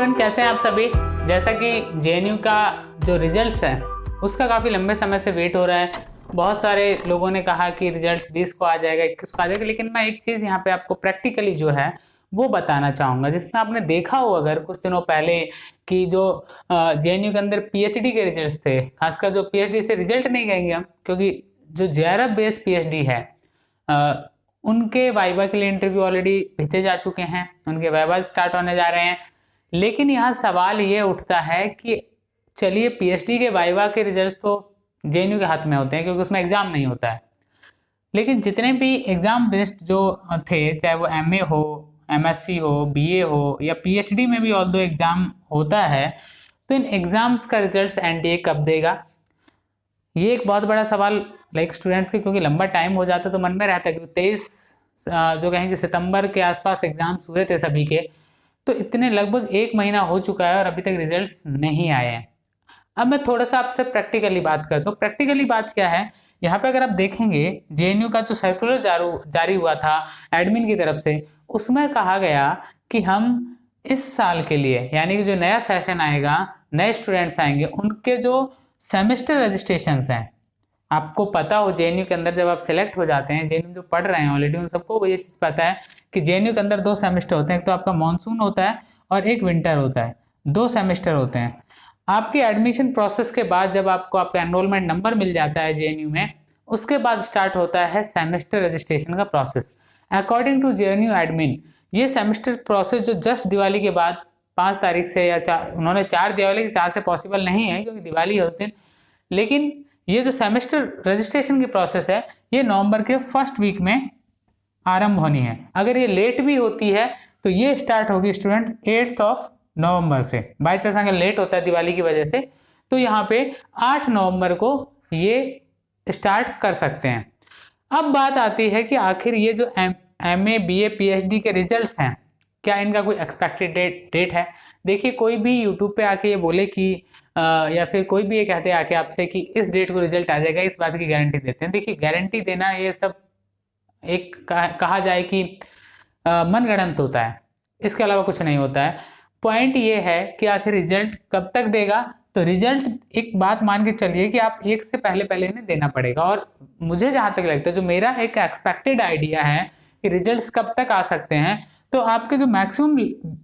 Everyone, कैसे हैं आप सभी। जैसा कि जेएनयू का जो रिजल्ट्स है उसका काफ़ी लंबे समय से वेट हो रहा है। बहुत सारे लोगों ने कहा कि रिजल्ट्स 20 को आ जाएगा, 21 को आ जाएगा, लेकिन मैं एक चीज़ यहाँ पे आपको प्रैक्टिकली जो है वो बताना चाहूँगा, जिसमें आपने देखा हो अगर कुछ दिनों पहले कि जो जेएनयू के अंदर पीएचडी के रिजल्ट्स थे, खासकर जो पीएचडी से रिजल्ट नहीं कहेंगे हम, क्योंकि जो जेआरएफ बेस्ड पीएचडी है उनके वाइवा के लिए इंटरव्यू ऑलरेडी भेजे जा चुके हैं, उनके वाइवा स्टार्ट होने जा रहे हैं। लेकिन यहाँ सवाल ये उठता है कि चलिए पीएचडी के वाइवा के रिजल्ट्स तो जेएनयू के हाथ में होते हैं क्योंकि उसमें एग्जाम नहीं होता है, लेकिन जितने भी एग्जाम बेस्ड जो थे, चाहे वो एमए हो, एमएससी हो, बीए हो या पीएचडी में भी ऑल्दो एग्जाम होता है, तो इन एग्जाम्स का रिजल्ट्स एनटीए कब देगा, ये एक बहुत बड़ा सवाल स्टूडेंट्स के, क्योंकि लंबा टाइम हो जाता है तो मन में रहता है कि 23 जो कहेंगे सितंबर के आसपास एग्जाम्स हुए थे सभी के, तो इतने लगभग 1 महीना हो चुका है और अभी तक रिजल्ट्स नहीं आए हैं। अब मैं थोड़ा सा आपसे प्रैक्टिकली बात करता हूँ। प्रैक्टिकली बात क्या है, यहाँ पे अगर आप देखेंगे जेएनयू का जो सर्कुलर जारी हुआ था एडमिन की तरफ से, उसमें कहा गया कि हम इस साल के लिए, यानी कि जो नया सेशन आएगा, नए स्टूडेंट्स आएंगे, उनके जो सेमेस्टर रजिस्ट्रेशंस हैं, आपको पता हो जेएनयू के अंदर जब आप सिलेक्ट हो जाते हैं, जेएनयू जो पढ़ रहे हैं ऑलरेडी उन सबको ये चीज़ पता है कि जेएनयू के अंदर 2 सेमेस्टर होते हैं। एक तो आपका मानसून होता है और एक विंटर होता है, 2 सेमेस्टर होते हैं। आपके एडमिशन प्रोसेस के बाद जब आपको आपका एनरोलमेंट नंबर मिल जाता है जेएनयू में, उसके बाद स्टार्ट होता है सेमेस्टर रजिस्ट्रेशन का process. According to JNU admin, ये सेमेस्टर प्रोसेस जो जस्ट दिवाली के बाद 5 तारीख से या 4, उन्होंने 4 दिया, लेकिन 4 से पॉसिबल नहीं है क्योंकि दिवाली है उस दिन, लेकिन ये जो सेमेस्टर रजिस्ट्रेशन की प्रोसेस है ये नवंबर के फर्स्ट वीक में आरंभ होनी है। अगर ये लेट भी होती है तो ये स्टार्ट होगी स्टूडेंट्स 8 नवंबर से। बाई चांस अगर लेट होता है दिवाली की वजह से तो यहाँ पे 8 नवंबर को ये स्टार्ट कर सकते हैं। अब बात आती है कि आखिर ये जो एमए बीए पीएचडी के रिजल्ट्स हैं, क्या इनका कोई एक्सपेक्टेड डेट है। देखिए, कोई भी यूट्यूब पे आके ये बोले कि या फिर कोई भी ये कहते हैं आके आपसे कि इस डेट को रिजल्ट आ जाएगा, इस बात की गारंटी देते हैं। देखिए, गारंटी देना ये सब एक कहा जाए कि मनगढ़ंत होता है, इसके अलावा कुछ नहीं होता है। पॉइंट ये है कि आखिर रिजल्ट कब तक देगा, तो रिजल्ट एक बात मान के चलिए कि आप एक से पहले इन्हें देना पड़ेगा। और मुझे जहाँ तक लगता है, जो मेरा एक एक्सपेक्टेड आइडिया है कि रिजल्ट्स कब तक आ सकते हैं, तो आपके जो मैक्सिमम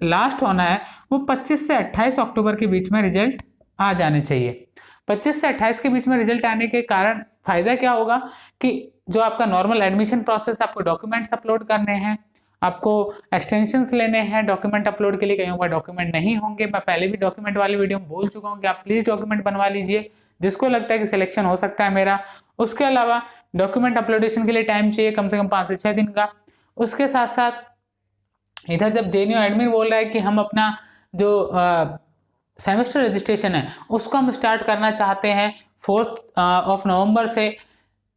लास्ट होना है वो 25 से 28 अक्टूबर के बीच में रिजल्ट आ जाने चाहिए। 25 से 28 के बीच में रिजल्ट आने के कारण फायदा क्या होगा कि जो आपका नॉर्मल एडमिशन प्रोसेस, आपको डॉक्यूमेंट्स अपलोड करने हैं, आपको एक्सटेंशंस लेने हैं डॉक्यूमेंट अपलोड के लिए, कहीं पर डॉक्यूमेंट नहीं होंगे। मैं पहले भी डॉक्यूमेंट वाली वीडियो में बोल चुका हूँ कि आप प्लीज़ डॉक्यूमेंट बनवा लीजिए जिसको लगता है कि सिलेक्शन हो सकता है मेरा। उसके अलावा डॉक्यूमेंट अपलोडेशन के लिए टाइम चाहिए कम से कम 5 से 6 दिन का। उसके साथ साथ इधर जब जेएनयू एडमिन बोल रहा है कि हम अपना जो सेमेस्टर रजिस्ट्रेशन है उसको हम स्टार्ट करना चाहते हैं 4 नवंबर से,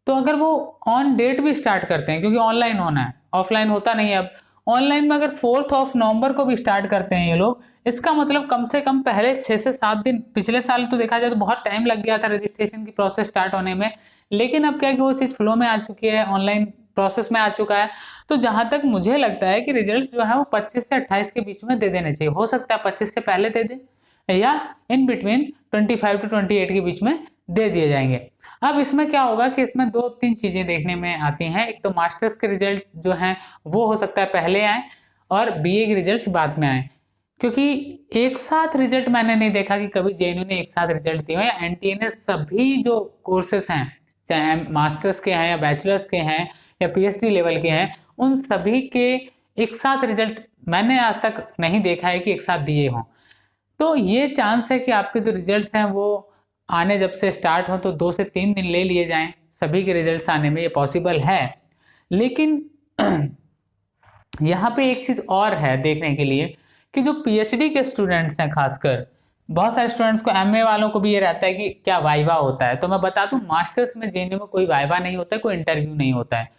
तो अगर वो ऑन डेट भी स्टार्ट करते हैं, क्योंकि ऑनलाइन होना है, ऑफलाइन होता नहीं है, अब ऑनलाइन में अगर 4 नवंबर को भी स्टार्ट करते हैं ये लोग, इसका मतलब कम से कम पहले 6 से 7 दिन, पिछले साल तो देखा जाए तो बहुत टाइम लग गया था रजिस्ट्रेशन की प्रोसेस स्टार्ट होने में, लेकिन अब क्या कि वो चीज़ फ्लो में आ चुकी है, ऑनलाइन प्रोसेस में आ चुका है। तो जहां तक मुझे लगता है कि रिजल्ट्स जो है वो 25 से 28 के बीच में दे देने चाहिए। हो सकता है 25 से पहले दे दें या इन बिटवीन 25 to 28 के बीच में दे दिए जाएंगे। अब इसमें क्या होगा कि इसमें 2-3 चीजें देखने में आती हैं। एक तो मास्टर्स के रिजल्ट जो हैं वो हो सकता है पहले आए और बीए के रिजल्ट्स बाद में आए, क्योंकि एक साथ रिजल्ट मैंने नहीं देखा कि कभी जेएनयू ने एक साथ रिजल्ट दिए या एनटीए ने सभी जो कोर्सेस हैं, चाहे मास्टर्स के हैं या बैचलर्स के हैं या पीएचडी लेवल के हैं, उन सभी के एक साथ रिजल्ट मैंने आज तक नहीं देखा है कि एक साथ दिए हों। तो ये चांस है कि आपके जो रिजल्ट्स हैं वो आने जब से स्टार्ट हो तो 2 से 3 दिन ले लिए जाएं सभी के रिजल्ट्स आने में, ये पॉसिबल है। लेकिन यहाँ पे एक चीज़ और है देखने के लिए कि जो पीएचडी के स्टूडेंट्स हैं, खासकर बहुत सारे स्टूडेंट्स को, एमए वालों को भी ये रहता है कि क्या वाइवा होता है। तो मैं बता दूं, मास्टर्स में जेएनयू में कोई वाइवा नहीं होता है, कोई इंटरव्यू नहीं होता है।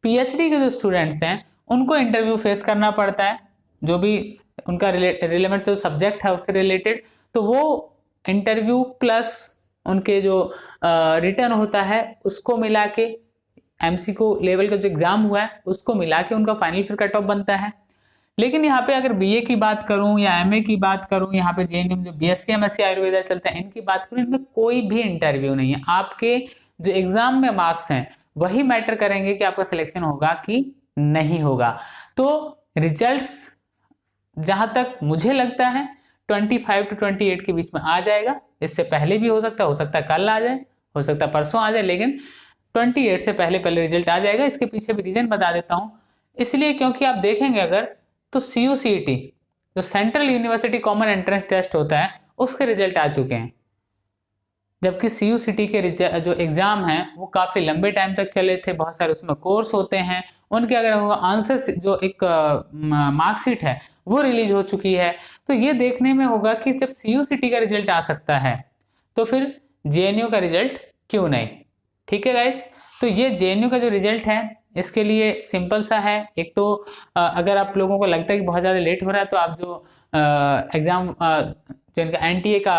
पीएचडी के जो स्टूडेंट्स हैं उनको इंटरव्यू फेस करना पड़ता है, जो भी उनका रिलेवेंट जो सब्जेक्ट है उससे रिलेटेड, तो वो इंटरव्यू प्लस उनके जो रिटर्न होता है उसको मिला के, एमसीक्यू लेवल का जो एग्जाम हुआ है उसको मिला के उनका फाइनल फिर कट ऑफ बनता है। लेकिन यहाँ पे अगर बीए की बात करूँ या एमए की बात करूँ, यहाँ पे जेएनयू में जो बीएससी एमएससी आयुर्वेदा चलता है इनकी बात करूँ, इनमें कोई भी इंटरव्यू नहीं है। आपके जो एग्जाम में मार्क्स हैं वही मैटर करेंगे कि आपका सिलेक्शन होगा कि नहीं होगा। तो रिजल्ट्स जहां तक मुझे लगता है 25 to 28 के बीच में आ जाएगा। इससे पहले भी हो सकता है कल आ जाए, हो सकता है परसों आ जाए, लेकिन 28 से पहले रिजल्ट आ जाएगा। इसके पीछे भी रीजन बता देता हूँ, इसलिए क्योंकि आप देखेंगे अगर तो CUCET जो central university common entrance test होता है उसके रिजल्ट आ चुके हैं, जबकि CUCET के जो एग्जाम हैं वो काफ़ी लंबे टाइम तक चले थे, बहुत सारे उसमें कोर्स होते हैं, उनके अगर आंसर जो एक मार्कशीट है वो रिलीज हो चुकी है। तो ये देखने में होगा कि जब CUCET का रिजल्ट आ सकता है तो फिर JNU का रिजल्ट क्यों नहीं। ठीक है गाइस, तो ये JNU का जो रिजल्ट है इसके लिए सिंपल सा है। एक तो अगर आप लोगों को लगता है कि बहुत ज़्यादा लेट हो रहा है तो आप जो एग्ज़ाम जो इनका NTA का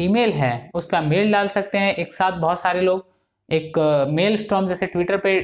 ईमेल है उस पर मेल डाल सकते हैं। एक साथ बहुत सारे लोग एक मेल स्टॉर्म, जैसे ट्विटर पे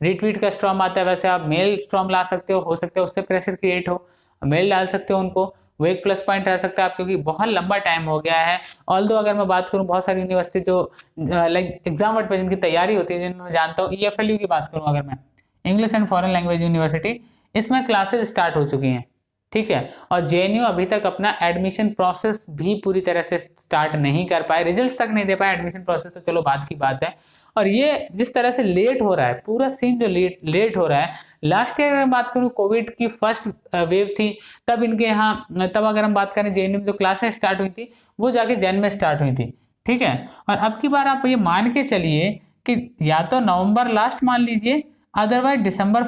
रीट्वीट का स्टॉर्म आता है वैसे आप मेल स्टॉर्म ला सकते हो सकता है उससे प्रेशर क्रिएट हो, मेल डाल सकते हो उनको, वो एक प्लस पॉइंट रह सकता है आप, क्योंकि बहुत लंबा टाइम हो गया है। ऑल्दो अगर मैं बात करूं बहुत सारी यूनिवर्सिटी जो लाइक एग्जाम पे जिनकी तैयारी होती है, जिनमें मैं जानता हूँ EFLU की बात करूं, अगर मैं English and foreign language university, इसमें क्लासेज स्टार्ट हो चुकी हैं। ठीक है, और JNU अभी तक अपना एडमिशन प्रोसेस भी पूरी तरह से स्टार्ट नहीं कर पाए, रिजल्ट्स तक नहीं दे पाए, एडमिशन प्रोसेस तो चलो बात की बात है। और ये जिस तरह से लेट हो रहा है, पूरा सीन जो लेट हो रहा है, लास्ट ईयर अगर बात करूँ कोविड की फर्स्ट वेव थी तब इनके यहाँ, तब अगर हम बात करें JNU में जो क्लासें स्टार्ट हुई थी वो जाके जन में स्टार्ट हुई थी। ठीक है, और अब की बार आप ये मान के चलिए कि या तो नवंबर लास्ट मान लीजिए, अदरवाइज दिसंबर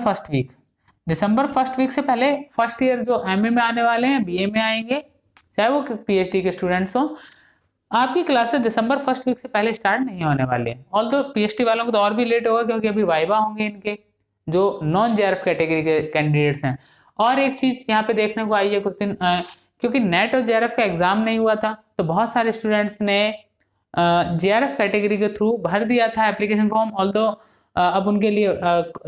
फर्स्ट वीक से पहले फर्स्ट ईयर जो MA में आने वाले हैं, BA में आएंगे, चाहे वो PhD के स्टूडेंट्स हो, आपकी क्लासेस दिसंबर फर्स्ट वीक से पहले स्टार्ट नहीं होने वाले हैं। ऑल्दो PhD वालों को तो और भी लेट होगा क्योंकि अभी वाइवा होंगे इनके जो नॉन JRF कैटेगरी के कैंडिडेट्स हैं। और एक चीज़ यहाँ पे देखने को आई है कुछ दिन, क्योंकि नेट और JRF का एग्जाम नहीं हुआ था तो बहुत सारे स्टूडेंट्स ने JRF कैटेगरी के थ्रू भर दिया था एप्लीकेशन फॉर्म। ऑल्दो अब उनके लिए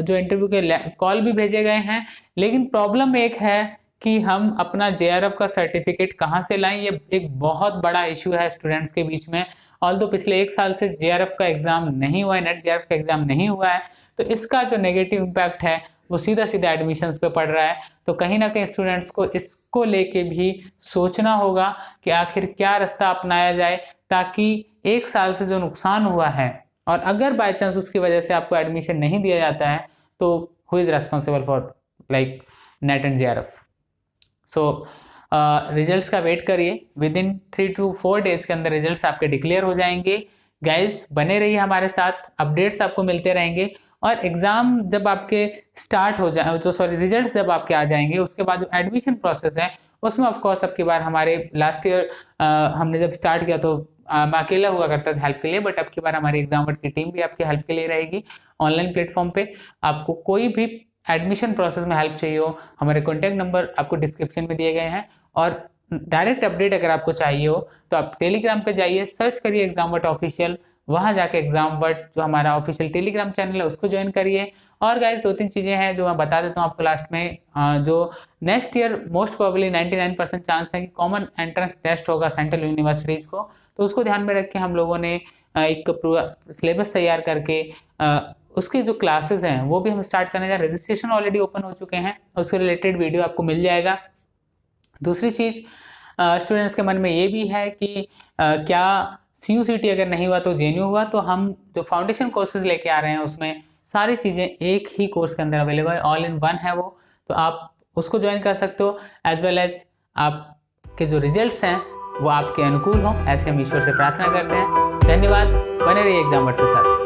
जो इंटरव्यू के कॉल भी भेजे गए हैं, लेकिन प्रॉब्लम एक है कि हम अपना JRF का सर्टिफिकेट कहाँ से लाएं, ये एक बहुत बड़ा इशू है स्टूडेंट्स के बीच में। ऑल्दो पिछले 1 साल से JRF का एग्जाम नहीं हुआ है, नेट JRF का एग्जाम नहीं हुआ है, तो इसका जो नेगेटिव इम्पैक्ट है वो सीधा एडमिशन्स पे पड़ रहा है। तो कहीं ना कहीं स्टूडेंट्स को इसको लेके भी सोचना होगा कि आखिर क्या रास्ता अपनाया जाए ताकि 1 साल से जो नुकसान हुआ है, और अगर बाय चांस उसकी वजह से आपको एडमिशन नहीं दिया जाता है तो who is responsible for like net and JRF। So results का वेट करिए, विद इन 3 to 4 डेज के अंदर रिजल्ट्स आपके डिक्लेयर हो जाएंगे। गाइज बने रहिए हमारे साथ, अपडेट्स आपको मिलते रहेंगे। और एग्ज़ाम जब आपके स्टार्ट हो जाए, जो रिजल्ट्स जब आपके आ जाएंगे उसके बाद जो एडमिशन प्रोसेस है उसमें ऑफकोर्स अब की बार हमारे लास्ट ईयर हमने जब स्टार्ट किया तो मैं अकेला हुआ करता था हेल्प के लिए, बट अब की बार हमारी एग्जाम की टीम भी आपकी हेल्प के लिए रहेगी। ऑनलाइन प्लेटफॉर्म पे आपको कोई भी एडमिशन प्रोसेस में हेल्प चाहिए हो, हमारे कॉन्टैक्ट नंबर आपको डिस्क्रिप्शन में दिए गए हैं। और डायरेक्ट अपडेट अगर आपको चाहिए हो तो आप टेलीग्राम पे जाइए, सर्च करिए एग्जामवट ऑफिशियल, वहाँ जाके एग्जामवट जो हमारा ऑफिशियल टेलीग्राम चैनल है उसको ज्वाइन करिए। और गाइज 2-3 चीज़ें हैं जो मैं बता देता हूँ आपको लास्ट में, जो next year most probably 99% chance है कि कॉमन एंट्रेंस टेस्ट होगा सेंट्रल यूनिवर्सिटीज़ को, तो उसको ध्यान में रख के हम लोगों ने एक पूरा सिलेबस तैयार करके उसके जो क्लासेस हैं वो भी हम स्टार्ट करने जा रहे हैं। रजिस्ट्रेशन ऑलरेडी ओपन हो चुके हैं, उसके रिलेटेड वीडियो आपको मिल जाएगा। दूसरी चीज़ स्टूडेंट्स के मन में ये भी है कि क्या CUCET अगर नहीं हुआ तो JNU हुआ, तो हम जो फाउंडेशन कोर्सेज लेके आ रहे हैं उसमें सारी चीज़ें एक ही कोर्स के अंदर अवेलेबल है, ऑल इन वन है वो, तो आप उसको ज्वाइन कर सकते हो। एज वेल एज आपके जो रिजल्ट्स हैं वो आपके अनुकूल हों, ऐसे हम ईश्वर से प्रार्थना करते हैं। धन्यवाद, बने रहिए एग्जामवट के साथ।